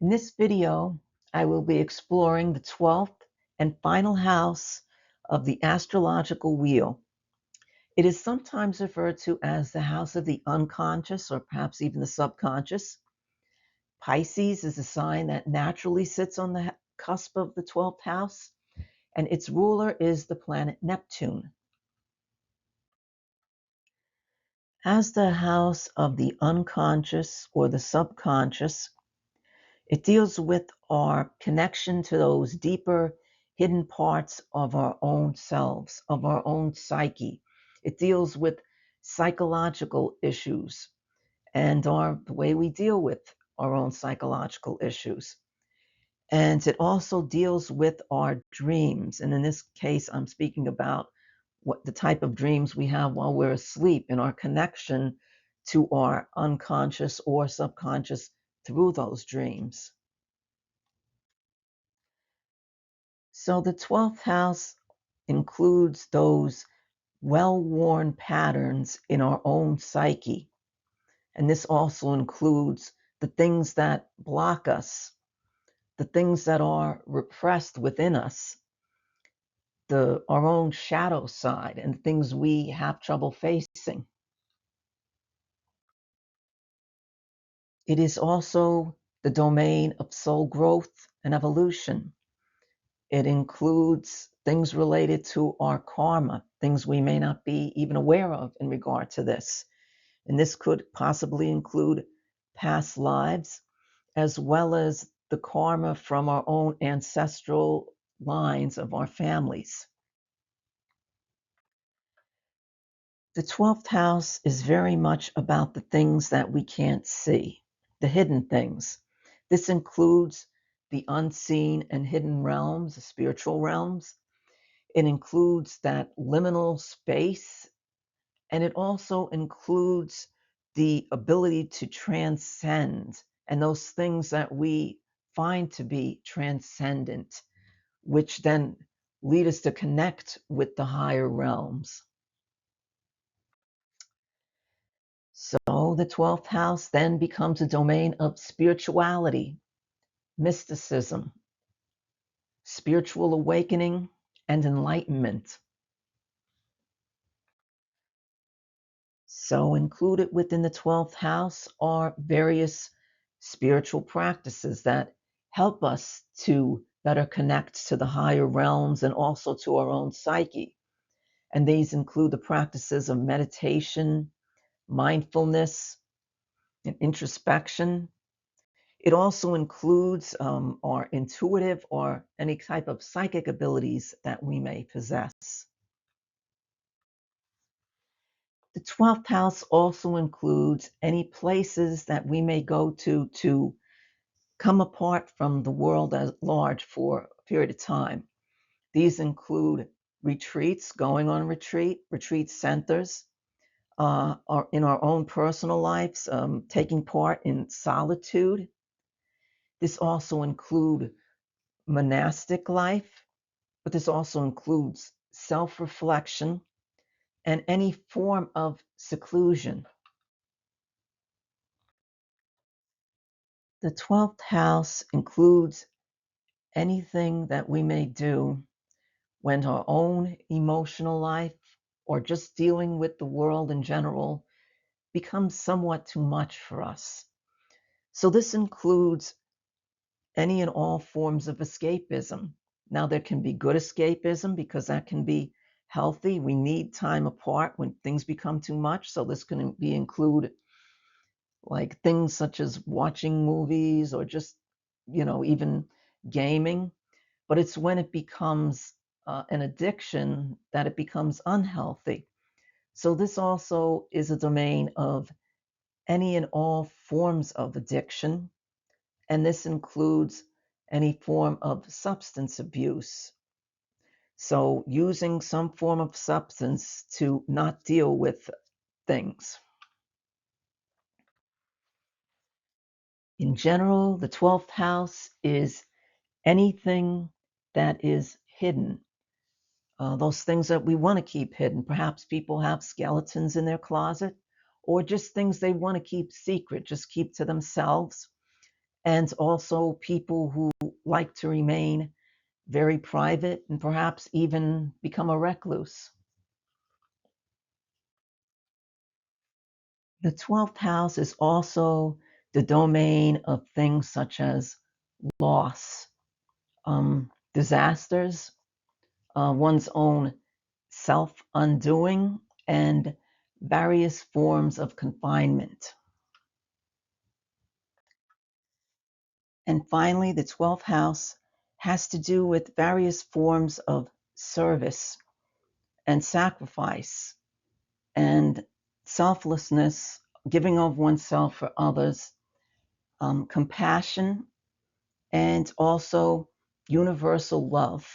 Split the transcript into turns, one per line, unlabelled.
In this video, I will be exploring the 12th and final house of the astrological wheel. It is sometimes referred to as the house of the unconscious or perhaps even the subconscious. Pisces is a sign that naturally sits on the cusp of the 12th house, and its ruler is the planet Neptune. As the house of the unconscious or the subconscious, it deals with our connection to those deeper hidden parts of our own selves, of our own psyche. It deals with psychological issues and the way we deal with our own psychological issues. And it also deals with our dreams. And in this case, I'm speaking about what the type of dreams we have while we're asleep and our connection to our unconscious or subconscious through those dreams. So the 12th house includes those well-worn patterns in our own psyche. And this also includes the things that block us, the things that are repressed within us, our own shadow side, and things we have trouble facing. It is also the domain of soul growth and evolution. It includes things related to our karma, things we may not be even aware of in regard to this. And this could possibly include past lives, as well as the karma from our own ancestral lines of our families. The 12th house is very much about the things that we can't see, the hidden things. This includes the unseen and hidden realms, the spiritual realms. It includes that liminal space, and it also includes the ability to transcend and those things that we find to be transcendent, which then lead us to connect with the higher realms. So the 12th house then becomes a domain of spirituality, mysticism, spiritual awakening, and enlightenment. So included within the 12th house are various spiritual practices that help us to better connect to the higher realms and also to our own psyche. And these include the practices of meditation, mindfulness, and introspection. It also includes our intuitive or any type of psychic abilities that we may possess. The 12th house also includes any places that we may go to come apart from the world at large for a period of time. These include retreats, going on retreat centers, or in our own personal lives, taking part in solitude. This also includes monastic life, but this also includes self-reflection and any form of seclusion. The 12th house includes anything that we may do when our own emotional life or just dealing with the world in general becomes somewhat too much for us. So this includes any and all forms of escapism. Now, there can be good escapism because that can be healthy. We need time apart when things become too much. So this can be include like things such as watching movies or just, even gaming. But it's when it becomes an addiction that it becomes unhealthy. So this also is a domain of any and all forms of addiction, and this includes any form of substance abuse. So using some form of substance to not deal with things. In general, the 12th house is anything that is hidden. Those things that we want to keep hidden. Perhaps people have skeletons in their closet, or just things they want to keep secret, just keep to themselves. and also people who like to remain very private and perhaps even become a recluse. The 12th house is also the domain of things such as loss, disasters, one's own self undoing, and various forms of confinement. And finally, the 12th house has to do with various forms of service and sacrifice and selflessness, giving of oneself for others, compassion, and also universal love.